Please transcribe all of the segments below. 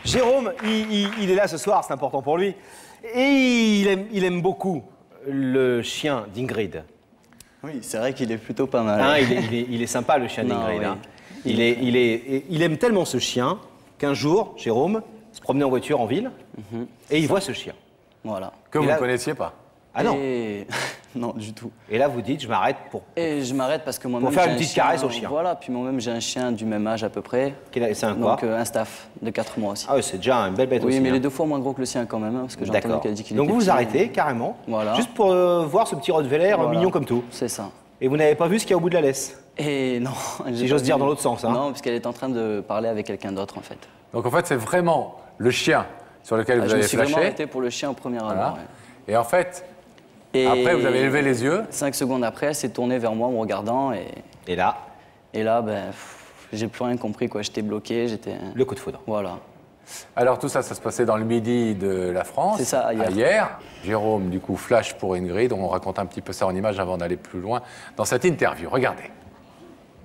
Jérôme, il est là ce soir, c'est important pour lui. Et il aime beaucoup le chien d'Ingrid. Oui, c'est vrai qu'il est plutôt pas mal. Hein, il est sympa, le chien d'Ingrid. Oui. Hein. Il aime tellement ce chien qu'un jour, Jérôme se promenait en voiture en ville et il voit ce chien. Voilà. Que vous ne connaissiez pas. Ah non. Et... non, du tout. Et là, vous dites, je m'arrête pour... Et je m'arrête parce que moi-même... Pour faire une petite caresse au chien. Voilà, puis moi-même, j'ai un chien du même âge à peu près. C'est un quoi? Donc un staff de 4 mois aussi. Ah oui, c'est déjà une belle bête aussi. Oui, mais hein. il est 2 fois moins gros que le sien quand même, hein, parce que j'ai entendu qu'elle a dit qu'il était Donc vous petit, arrêtez carrément, voilà. juste pour voir ce petit Rottweiler mignon comme tout. C'est ça. Et vous n'avez pas vu ce qu'il y a au bout de la laisse? Et non. Si j'ose dire dans l'autre sens. Hein. Non, puisqu'elle est en train de parler avec quelqu'un d'autre en fait. Donc en fait, c'est vraiment le chien sur lequel vous Je avez me suis vraiment flashé. arrêté pour le chien au premier abord. Voilà. Ouais. Et en fait, Et après, vous avez élevé les yeux. 5 secondes après, elle s'est tournée vers moi en me regardant Et là, ben, j'ai plus rien compris quoi. J'étais bloqué, j'étais... le coup de foudre. Voilà. Alors tout ça, ça se passait dans le midi de la France. C'est ça, hier. Hier. Jérôme, du coup, flash pour Ingrid. On raconte un petit peu ça en images avant d'aller plus loin dans cette interview. Regardez.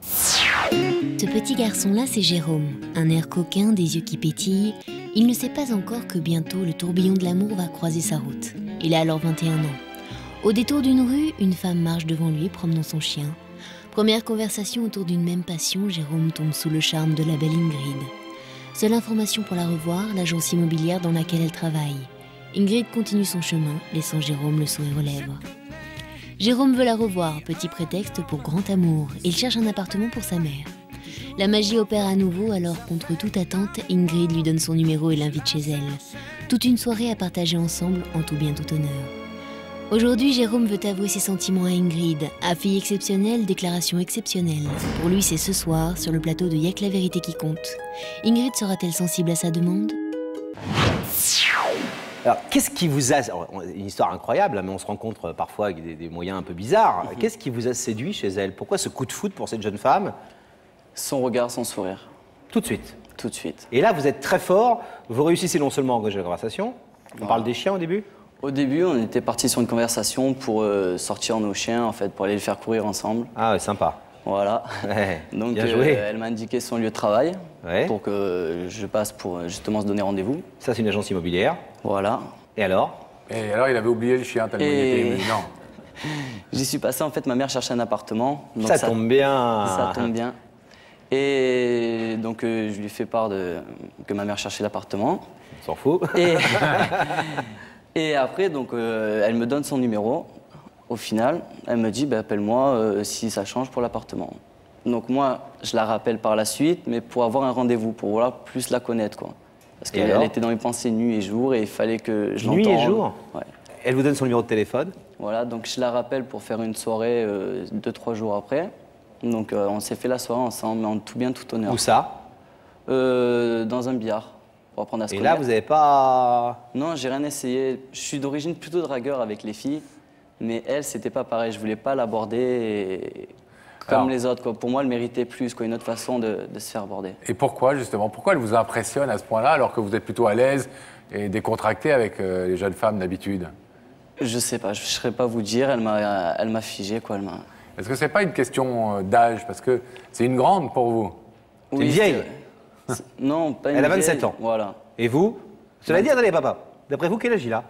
Ce petit garçon-là, c'est Jérôme. Un air coquin, des yeux qui pétillent. Il ne sait pas encore que bientôt le tourbillon de l'amour va croiser sa route. Il a alors 21 ans. Au détour d'une rue, une femme marche devant lui, promenant son chien. Première conversation autour d'une même passion, Jérôme tombe sous le charme de la belle Ingrid. Seule information pour la revoir, l'agence immobilière dans laquelle elle travaille. Ingrid continue son chemin, laissant Jérôme le sourire aux lèvres. Jérôme veut la revoir, petit prétexte pour grand amour. Il cherche un appartement pour sa mère. La magie opère à nouveau, alors contre toute attente, Ingrid lui donne son numéro et l'invite chez elle. Toute une soirée à partager ensemble, en tout bien tout honneur. Aujourd'hui, Jérôme veut avouer ses sentiments à Ingrid. À fille exceptionnelle, déclaration exceptionnelle. Pour lui, c'est ce soir, sur le plateau de Y'a que la vérité qui compte. Ingrid sera-t-elle sensible à sa demande ? Alors, qu'est-ce qui vous a... Une histoire incroyable, mais on se rencontre parfois avec des moyens un peu bizarres. Qu'est-ce qui vous a séduit chez elle? Pourquoi ce coup de foudre pour cette jeune femme? Son regard, son sourire. Tout de suite. Tout de suite. Et là, vous êtes très fort. Vous réussissez non seulement à engager la conversation. On parle des chiens au début? Au début, on était parti sur une conversation pour sortir nos chiens, en fait, pour aller les faire courir ensemble. Ah ouais, sympa. Voilà. Ouais, Donc, bien joué. elle m'a indiqué son lieu de travail Ouais. pour que je passe pour justement se donner rendez-vous. Ça, c'est une agence immobilière. Voilà. Et alors? Et alors, il avait oublié le chien tellement il était ému. Non. J'y suis passé, en fait, ma mère cherchait un appartement. Donc Ça tombe bien. Ça tombe bien. Et donc, je lui ai fait part que ma mère cherchait l'appartement. On s'en fout. Et après, donc, elle me donne son numéro. Au final, elle me dit, bah, appelle-moi si ça change pour l'appartement. Donc moi, je la rappelle par la suite, mais pour avoir un rendez-vous, pour voilà, plus la connaître, quoi. Parce qu'elle était dans mes pensées nuit et jour, et il fallait que je l'entende. Nuit et jour? Ouais. Elle vous donne son numéro de téléphone. Voilà, donc je la rappelle pour faire une soirée 2-3 jours après. Donc on s'est fait la soirée ensemble, en tout bien, tout honneur. Où ça? Dans un billard, pour apprendre à se Et connaître. là, vous n'avez pas... Non, j'ai rien essayé. Je suis d'origine plutôt dragueur avec les filles, mais elle, c'était pas pareil. Je voulais pas l'aborder comme Alors, les autres, quoi. Pour moi, elle méritait plus, quoi, une autre façon de se faire aborder. Et pourquoi, justement? Pourquoi elle vous impressionne à ce point-là, alors que vous êtes plutôt à l'aise et décontracté avec les jeunes femmes d'habitude? Je sais pas, je ne saurais pas vous dire. Elle m'a figé, quoi. Est-ce que c'est pas une question d'âge? Parce que c'est une grande pour vous. C'est une vieille. Non, pas une Elle a vieille. 27 ans. Voilà. Et vous? Cela dit, attendez, papa. D'après vous, quel âge il a?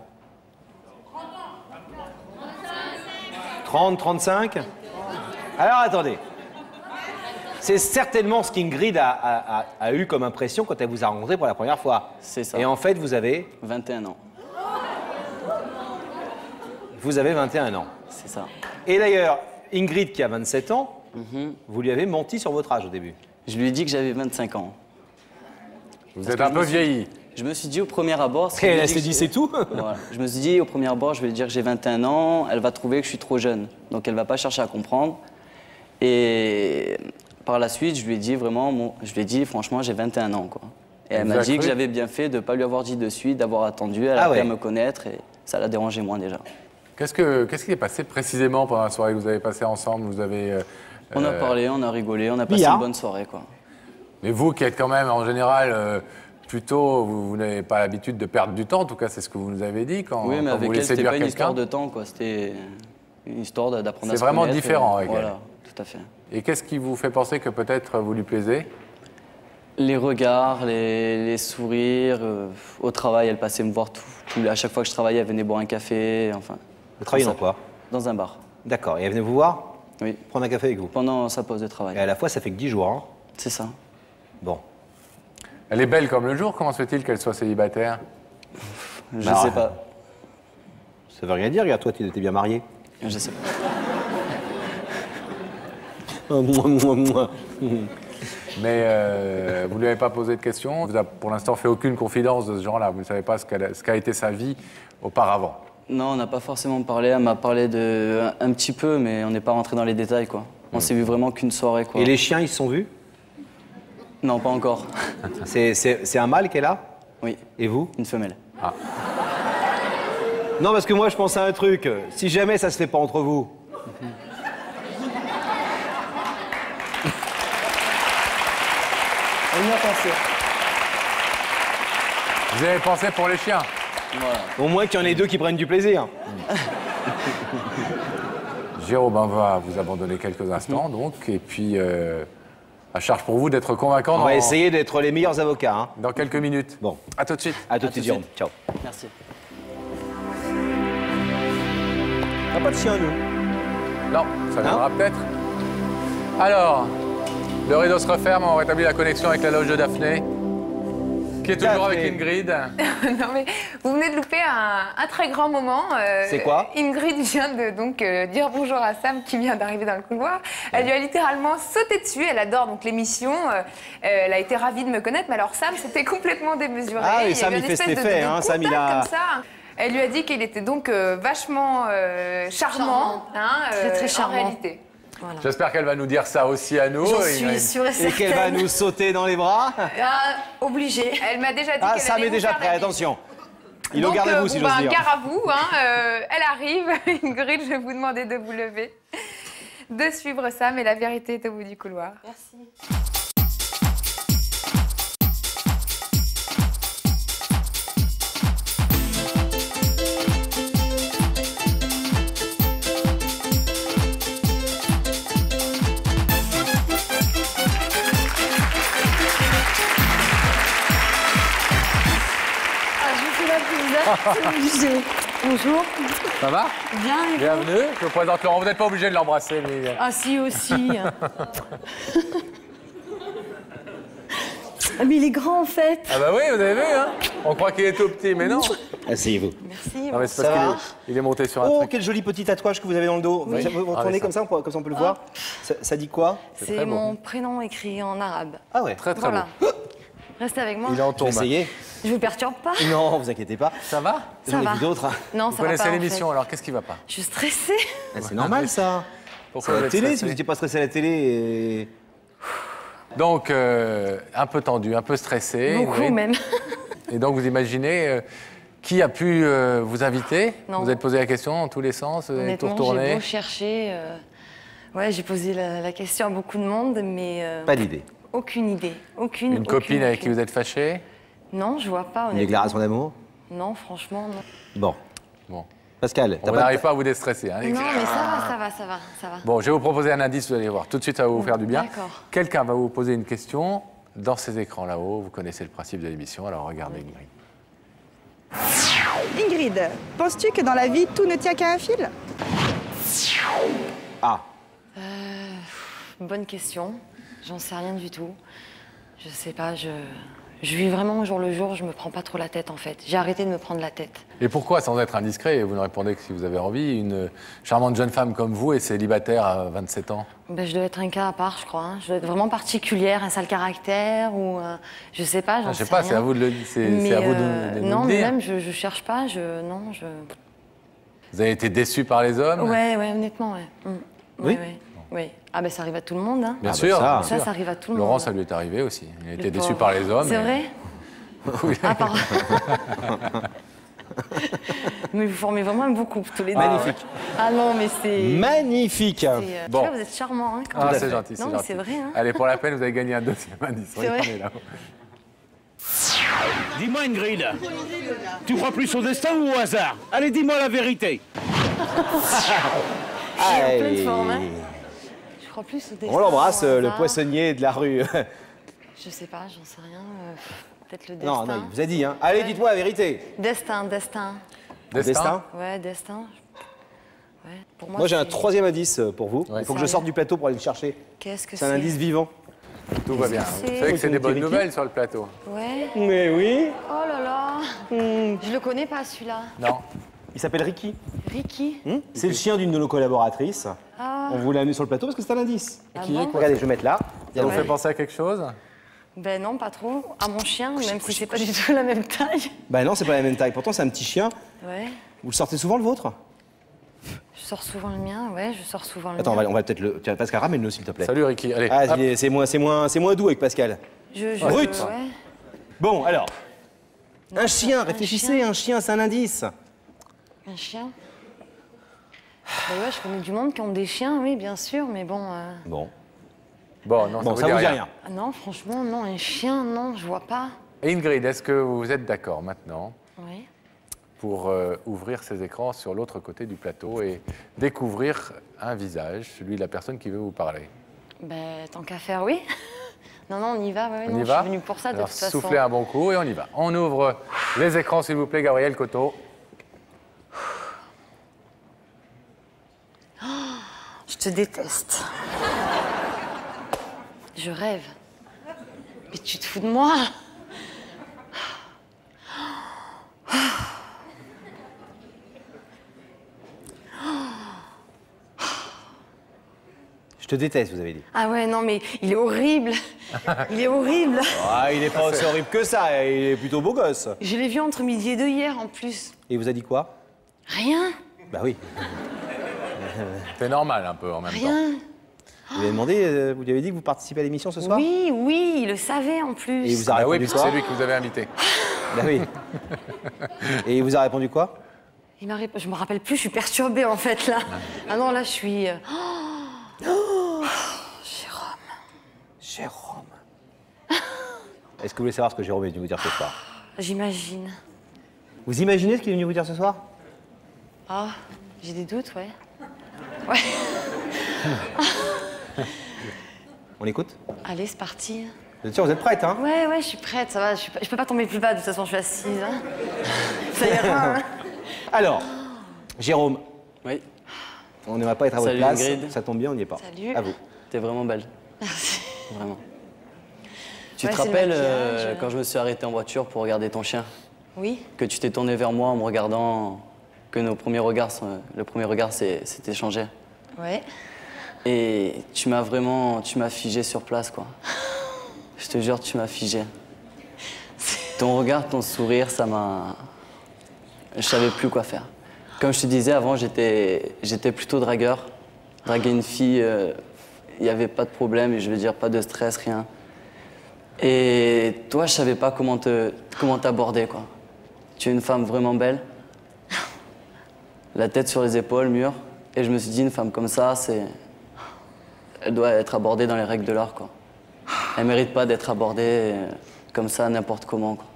30, 35? Alors, attendez. C'est certainement ce qu'Ingrid a eu comme impression quand elle vous a rencontré pour la première fois. C'est ça. Et en fait, vous avez 21 ans. 21 ans. C'est ça. Et d'ailleurs, Ingrid, qui a 27 ans, vous lui avez menti sur votre âge au début. Je lui ai dit que j'avais 25 ans. Vous êtes un peu vieilli. Je me suis dit au premier abord... Et elle s'est dit, c'est tout? Voilà. Je me suis dit, au premier abord, je vais lui dire que j'ai 21 ans, elle va trouver que je suis trop jeune. Donc elle va pas chercher à comprendre. Et par la suite, je lui ai dit vraiment, je lui ai dit, franchement, j'ai 21 ans, quoi. Et elle m'a dit que j'avais bien fait de ne pas lui avoir dit de suite, d'avoir attendu, elle a appris à me connaître, et ça l'a dérangé moins déjà. Qu'est-ce qui est passé précisément pendant la soirée que vous avez passée ensemble? Vous avez... On a parlé, on a rigolé, on a passé une bonne soirée, quoi. Mais vous qui êtes quand même, en général... Plutôt, vous n'avez pas l'habitude de perdre du temps, en tout cas c'est ce que vous nous avez dit quand, oui, mais quand avec vous elle, voulez c'était séduire pas une quelqu'un. histoire de temps, quoi. C'était une histoire d'apprendre à se connaître. C'est vraiment différent avec elle. Voilà, tout à fait. Et qu'est-ce qui vous fait penser que peut-être vous lui plaisez? Les regards, les sourires. Au travail, elle passait me voir à chaque fois que je travaillais, elle venait boire un café. Enfin, Vous travaillez dans quoi? Dans un bar. D'accord. Et elle venait vous voir? Oui. Prendre un café avec vous? Pendant sa pause de travail. Et à la fois, ça fait que 10 jours, hein? C'est ça. Bon. Elle est belle comme le jour, comment se fait-il qu'elle soit célibataire? Je Bah, sais pas. Ça veut rien dire, regarde, toi, tu étais bien marié. Je sais pas. Mais vous ne lui avez pas posé de questions, vous n'avez pour l'instant fait aucune confidence de ce genre-là, vous ne savez pas ce qu'a été sa vie auparavant. Non, on n'a pas forcément parlé. Elle m'a parlé un petit peu, mais on n'est pas rentré dans les détails, quoi. On s'est vu vraiment qu'une soirée, quoi. Et les chiens, ils se sont vus? Non, pas encore. C'est un mâle qu'elle a? Oui, Et vous? une femelle. Non, parce que moi, je pense à un truc. Si jamais ça se fait pas entre vous. On y a pensé. Vous avez pensé pour les chiens? Voilà. Au moins qu'il y en ait deux qui prennent du plaisir. Jérôme, on va vous abandonner quelques instants, donc, et puis à charge pour vous d'être convaincant On va essayer d'être les meilleurs avocats. Hein. dans quelques minutes. Bon, À tout de suite. à tout de suite, Jérôme. Ciao. Merci. On n'a pas de chien, nous. Non, ça viendra peut-être. Alors, le rideau se referme, on rétablit la connexion avec la loge de Daphné, qui est toujours Daphné. avec Ingrid. Non mais vous venez de louper un très grand moment. C'est quoi? Ingrid vient de donc dire bonjour à Sam qui vient d'arriver dans le couloir. Elle lui a littéralement sauté dessus. Elle adore donc l'émission. Elle a été ravie de me connaître. Mais alors Sam, c'était complètement démesuré. Ah oui, y Sam, avait il une fait cet espèce de effet, hein. Sam, il contact a- comme ça. Elle lui a dit qu'il était donc vachement charmant, hein, Très, très en charmant. réalité. Voilà. J'espère qu'elle va nous dire ça aussi à nous. J'en Ingrid. suis sûre et Et certaine. qu'elle va nous sauter dans les bras. Obligée. Elle m'a déjà dit Ah, qu'elle Sam allait est vous déjà faire prêt, la bise. attention. Il est au Donc, garde à vous, si bon, j'ose bah, dire. gare à vous, hein, elle arrive. Ingrid, je vais vous demander de vous lever, de suivre Sam et la vérité est au bout du couloir. Merci. Je suis la plus obligée. Bonjour. Ça va? Bien, et vous? Bienvenue. Je vous présente Laurent. Vous n'êtes pas obligé de l'embrasser, mais... Ah si, aussi. Ah, mais il est grand, en fait. Ah bah oui, vous avez vu, hein? On croit qu'il est tout petit, mais non. Asseyez-vous. Merci. Non, mais c'est Ça parce va qu'il est monté sur un Oh, truc. quel joli petit tatouage que vous avez dans le dos. Oui. Vous Ah, retournez mais comme ça, comme ça on peut le voir. Ça dit quoi? C'est très beau. mon prénom écrit en arabe. Ah ouais. Très, très Voilà. beau. Restez avec moi. Il est en Je vais tombe. essayer. Je vous perturbe pas? Non, vous inquiétez pas. Ça va? Ça J'en ai va. vu d'autres. Non, Vous ça va connaissez pas, en l'émission, fait. alors qu'est-ce qui va pas? Je suis stressée. Ah, c'est normal ça. Pourquoi C'est vous la êtes télé, stressé si vous n'étiez pas stressé à la télé. Et... Donc, un peu tendu, un peu stressé. Beaucoup Ingrid. même. Et donc, vous imaginez qui a pu vous inviter? Non. Vous avez posé la question dans tous les sens, vous avez tout Honnêtement, j'ai retourné. beau chercher. Ouais, j'ai posé la question à beaucoup de monde, mais Pas d'idée. aucune idée. Aucune. Une copine avec qui vous êtes fâché? Non, je vois pas, Une honnêtement. déclaration d'amour. Non, franchement, non. Bon. Bon. Pascal, On n'arrive pas à vous déstresser. Hein. Non, mais ça va. Bon, je vais vous proposer un indice, vous allez voir. Tout de suite, ça va vous faire du bien. D'accord. Quelqu'un va vous poser une question dans ces écrans là-haut. Vous connaissez le principe de l'émission, alors regardez Ingrid. Ingrid, penses-tu que dans la vie, tout ne tient qu'à un fil? Ah, Bonne question. J'en sais rien du tout. Je sais pas, je vis vraiment au jour le jour, je me prends pas trop la tête en fait. J'ai arrêté de me prendre la tête. Et pourquoi, sans être indiscret, vous ne répondez que si vous avez envie, une charmante jeune femme comme vous est célibataire à 27 ans? Ben, je dois être un cas à part, je crois. Hein. Je dois être vraiment particulière, un sale caractère ou je sais pas, j'en Je sais sais pas, rien. c'est à vous de le dire. Mais, C'est à vous de nous non, le mais dire. même je cherche pas, Vous avez été déçu par les hommes? Ouais, honnêtement, ouais. Oui. Oui. Ah ben ça arrive à tout le monde. Hein. Bien Ah, sûr. bah, bien sûr. Ça arrive à tout le Laurent, monde. ça lui est arrivé aussi. Il a été Le déçu pauvre. par les hommes. C'est et- vrai. Oui. Ah, pardon. Mais vous formez vraiment un beau couple tous les deux. magnifique. Ah non, mais c'est... Magnifique. c'est, Bon. tu vois, vous êtes charmant, hein, quand Ah, même. c'est gentil, c'est Non, mais gentil. c'est vrai, hein. Allez, pour la peine, vous avez gagné un deuxième indice. C'est vrai. Regardez là-haut. Dis-moi, Ingrid, tu crois plus au destin ou au hasard? Allez, dis-moi la vérité. en pleine Aïe. forme, hein. Je crois plus au destin. On l'embrasse, au le hasard. poissonnier de la rue Je sais pas, j'en sais rien. Peut-être le destin. Non, non, il vous a dit, hein. Allez, dites-moi la vérité. Destin. Destin. Ouais, destin. Ouais, pour Moi, j'ai un c'est- troisième indice pour vous. Ouais. Il faut que je sorte du plateau pour aller le chercher. Qu'est-ce que C'est un indice vivant. Tout va bien. c'est Vous savez que c'est des bonnes Ricky nouvelles sur le plateau. Ouais. Mais oui. Oh là là. Je le connais pas celui-là. Non. Il s'appelle Ricky. Ricky. C'est le chien d'une de nos collaboratrices. Ah. On vous l'a amené sur le plateau parce que c'est un indice. Ah Qui bon est quoi? Regardez, je vais mettre là. Ça vous Ouais. fait penser à quelque chose? Ben non, pas trop. À mon chien, même si c'est pas du tout la même taille. Bah non, c'est pas la même taille. Pourtant, c'est un petit chien. Ouais. Vous le sortez souvent le vôtre? Je sors souvent le mien, ouais, je sors souvent le Attends, mien. on va peut-être le. Tiens, Pascal, ramène-le s'il te plaît. Salut Ricky, allez. Ah, hop. c'est moins doux avec Pascal. Brut. Ouais. Bon, alors. Un Non, chien, un réfléchissez, chien. un chien, c'est un indice. Un chien. Bah ouais, je connais du monde qui ont des chiens, oui, bien sûr, mais bon. Bon. Bon, non, Bon, ça vous dit rien. Ah non, franchement, non, un chien, non, je vois pas. Ingrid, est-ce que vous êtes d'accord maintenant Oui. pour ouvrir ces écrans sur l'autre côté du plateau et découvrir un visage, celui de la personne qui veut vous parler? Ben, tant qu'à faire, oui. Non, non, on y va, ouais, On non, y je va? suis venue pour ça, de Alors, toute façon. soufflez un bon coup et on y va. On ouvre les écrans, s'il vous plaît, Gabriel Coteau. Je te déteste. Je rêve. Mais tu te fous de moi? Je te déteste, vous avez dit. Ah ouais, non, mais il est horrible. Il est horrible. Ah, il est pas aussi horrible que ça, il est plutôt beau gosse. Je l'ai vu entre midi et 2 hier, en plus. Et il vous a dit quoi? Rien, Bah oui. C'est normal un peu en même temps. rien. Vous lui avez demandé, vous lui avez dit que vous participez à l'émission ce soir? Oui, oui, il le savait en plus. Et il vous a Ah oui, répondu puisque quoi? c'est lui que vous avez invité. Bah oui. Et il vous a répondu quoi? Je me rappelle plus, je suis perturbée en fait là. Ah non, là je suis. Jérôme. Jérôme. Est-ce que vous voulez savoir ce que Jérôme est venu vous dire ce soir? J'imagine. Vous imaginez ce qu'il est venu vous dire ce soir? Ah, j'ai des doutes, ouais. Ouais. On écoute? Allez, c'est parti. Vous êtes sûr, vous êtes prête, hein? Ouais, ouais, je suis prête, ça va. Je peux pas tomber plus bas, de toute façon, je suis assise. Hein. Ça ira. Hein. Alors, Jérôme, Oui, on n'aimerait pas être à votre Salut, place. Ingrid. Ça tombe bien, on n'y est pas. Salut. À vous. t'es vraiment belle, Merci. vraiment. Tu Ouais, te c'est le rappelles maquillage. quand je me suis arrêté en voiture pour regarder ton chien? Oui. Que tu t'es tourné vers moi en me regardant, que le premier regard s'est échangé. Ouais. Et tu m'as figé sur place, quoi. Je te jure, tu m'as figé. Ton regard, ton sourire, ça m'a... Je savais plus quoi faire. Comme je te disais avant, j'étais plutôt dragueur. Draguer une fille, il n'y avait pas de problème, je veux dire, pas de stress, rien. Et toi, je savais pas comment t'aborder, quoi. Tu es une femme vraiment belle. La tête sur les épaules, mûre. Et je me suis dit, une femme comme ça, elle doit être abordée dans les règles de l'art, quoi. Elle mérite pas d'être abordée comme ça, n'importe comment, quoi.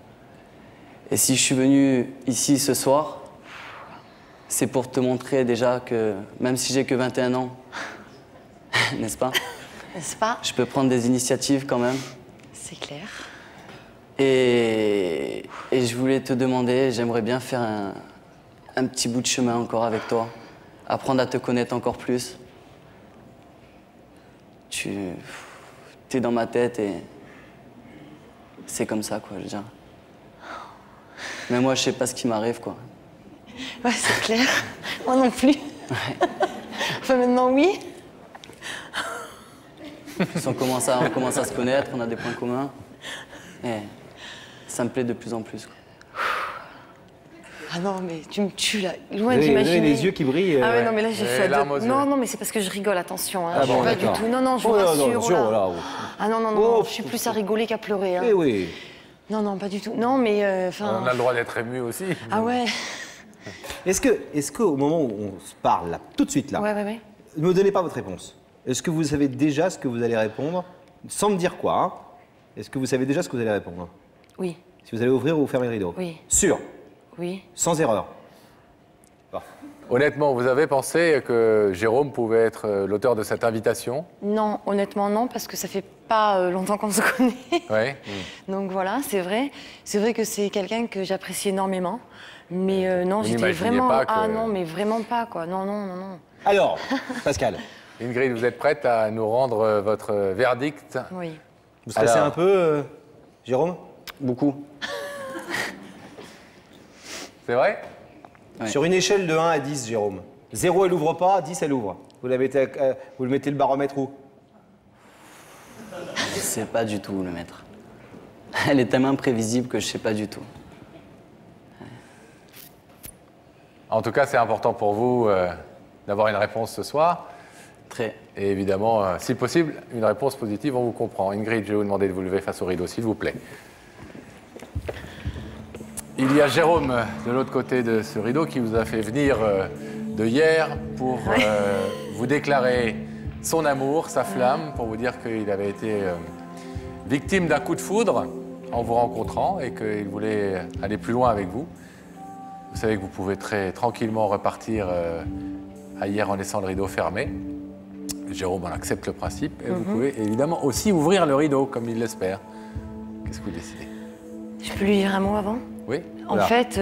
Et si je suis venu ici ce soir, c'est pour te montrer déjà que, même si j'ai que 21 ans, n'est-ce pas? N'est-ce pas? Je peux prendre des initiatives quand même. C'est clair. Et je voulais te demander, j'aimerais bien faire un petit bout de chemin encore avec toi. Apprendre à te connaître encore plus. Tu es dans ma tête et c'est comme ça, quoi, je veux dire. Mais moi, je sais pas ce qui m'arrive, quoi. Ouais, c'est clair. Moi non plus. Enfin, maintenant, oui. On commence à se connaître, on a des points communs. Et ça me plaît de plus en plus, quoi. Ah non, mais tu me tues là. Loin Vous avez d'imaginer. les yeux qui brillent. Ah ouais, non, mais là j'ai Et fait. larmes aux yeux. Non, non, mais c'est parce que je rigole, attention. Hein. Ah Je suis bon, pas du d'accord. tout. Non, non, je vous Oh, non, rassure. non, attention, oh là. là, oh. Ah non, non, non, Oh, je suis plus à rigoler qu'à pleurer. Hein. Eh oui. Non, non, pas du tout. Non, mais enfin. On a le droit d'être ému aussi. Ah ouais. Est-ce qu'au moment où on se parle, là, tout de suite, là, Ouais, ouais, ouais. ne me donnez pas votre réponse. Est-ce que vous savez déjà ce que vous allez répondre, sans me dire quoi, hein? Est-ce que vous savez déjà ce que vous allez répondre? Oui, Si vous allez ouvrir ou fermer le rideau? Oui. Sûr, oui. sans erreur. Bon. Honnêtement, vous avez pensé que Jérôme pouvait être l'auteur de cette invitation? Non, honnêtement, non, parce que ça fait pas longtemps qu'on se connaît. Oui. Donc voilà, c'est vrai. C'est vrai que c'est quelqu'un que j'apprécie énormément. Mais non, Vous j'étais n'imaginiez vraiment... pas que- Ah non, mais vraiment pas, quoi. Non, non, non, non. Alors, Pascal, Ingrid, vous êtes prête à nous rendre votre verdict? Oui. vous stressez Alors. un peu, Jérôme? Beaucoup. C'est vrai? Ouais. Sur une échelle de 1 à 10, Jérôme. 0, elle ouvre pas, 10, elle ouvre. Vous le mettez le baromètre où? Je sais pas du tout où le mettre. Elle est tellement imprévisible que je sais pas du tout. En tout cas, c'est important pour vous d'avoir une réponse ce soir. Très. Et évidemment, si possible, une réponse positive, on vous comprend. Ingrid, je vais vous demander de vous lever face au rideau, s'il vous plaît. Il y a Jérôme, de l'autre côté de ce rideau, qui vous a fait venir de hier pour vous déclarer son amour, sa flamme, pour vous dire qu'il avait été victime d'un coup de foudre en vous rencontrant et qu'il voulait aller plus loin avec vous. Vous savez que vous pouvez très tranquillement repartir à hier en laissant le rideau fermé. Jérôme en accepte le principe et vous pouvez évidemment aussi ouvrir le rideau comme il l'espère. Qu'est-ce que vous décidez? Je peux lui dire un mot avant? Oui? En fait,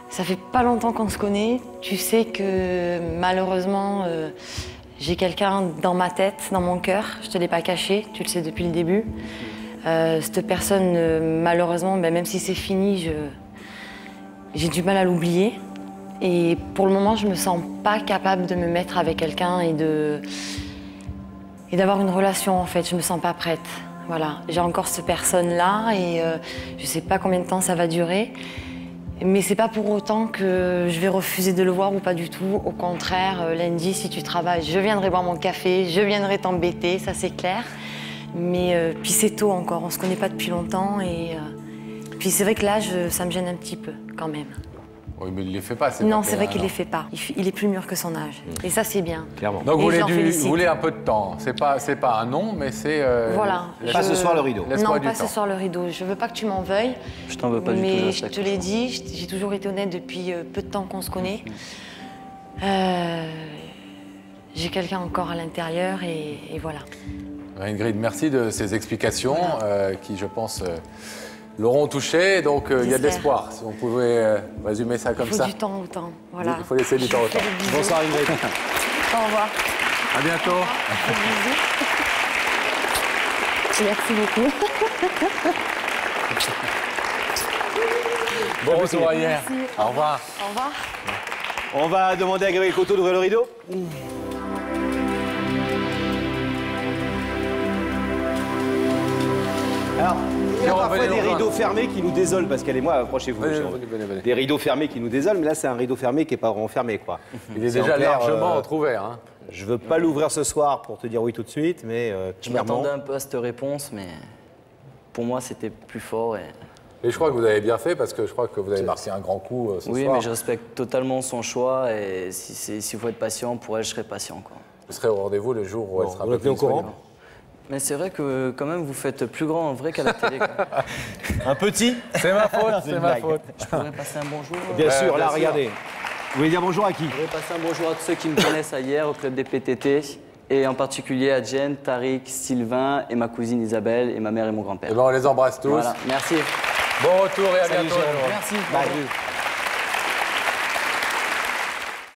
ça fait pas longtemps qu'on se connaît. Tu sais que malheureusement, j'ai quelqu'un dans ma tête, dans mon cœur. Je te l'ai pas caché, tu le sais depuis le début. Cette personne, malheureusement, même si c'est fini, j'ai du mal à l'oublier. Et pour le moment, je me sens pas capable de me mettre avec quelqu'un et d'avoir une relation, en fait. Je me sens pas prête. Voilà, j'ai encore cette personne-là et je sais pas combien de temps ça va durer. Mais c'est pas pour autant que je vais refuser de le voir ou pas du tout. Au contraire, lundi, si tu travailles, je viendrai boire mon café, je viendrai t'embêter, ça c'est clair. Mais puis c'est tôt encore, on se connaît pas depuis longtemps et puis c'est vrai que l'âge, ça me gêne un petit peu quand même. Oui, mais il ne les fait pas. Non, c'est vrai qu'il ne les fait pas. Il est plus mûr que son âge. Et ça, c'est bien. Clairement. Donc vous Et je l'en voulez, félicite. vous voulez un peu de temps. C'est pas un non, mais c'est... Voilà. Pas ce soir le rideau. Laisse-moi Non, du pas temps. ce soir le rideau. Je veux pas que tu m'en veuilles. Je t'en veux pas du tout. Mais je respecte te l'ai dit, j'ai toujours été honnête depuis peu de temps qu'on se connaît. J'ai quelqu'un encore à l'intérieur et voilà. Ingrid, merci de ces explications qui, je pense, l'auront touché. Donc il y a de J'espère. l'espoir. Si on pouvait résumer ça comme Il faut ça. du temps au temps. Voilà. Il faut laisser du Je temps vous au temps. fais des bisous. Bonsoir Ingrid. Au revoir. À bientôt. Merci beaucoup. Bon retour à hier. Merci. Au revoir. Au revoir. On va demander à Gabriel Coteau d'ouvrir le rideau. Alors, il y a Jérôme, parfois venez des nous rejoindre. rideaux fermés qui nous désolent, Pascal et moi, approchez-vous. Venez, Jérôme. venez. Des rideaux fermés qui nous désolent, mais là c'est un rideau fermé qui n'est pas vraiment fermé, quoi. Il est C'est déjà en clair, largement ouvert. Hein. Je veux pas l'ouvrir ce soir pour te dire oui tout de suite, mais Je clairement. m'attendais un peu à cette réponse, mais pour moi, c'était plus fort. Et... Et je crois que vous avez bien fait parce que je crois que vous avez marqué un grand coup ce Oui, soir. mais je respecte totalement son choix et s'il faut être patient, pour elle, je serai patient, quoi. Vous serez au rendez-vous le jour où elle sera un vous peu êtes mis plus au courant disponible. Mais c'est vrai que quand même, vous faites plus grand en vrai qu'à la télé, quoi. Un petit. C'est ma faute, C'est c'est une ma blague. faute. Je pourrais passer un bonjour. Bien sûr, bien là, sûr. regardez. Vous voulez dire bonjour à qui? Je voudrais passer un bonjour à tous ceux qui me connaissent hier au club des PTT, et en particulier à Jen, Tariq, Sylvain et ma cousine Isabelle et ma mère et mon grand-père. Eh ben, on les embrasse tous. Voilà, merci. Bon retour et à Salut, bientôt. Jérôme. Jérôme. Merci. Bye.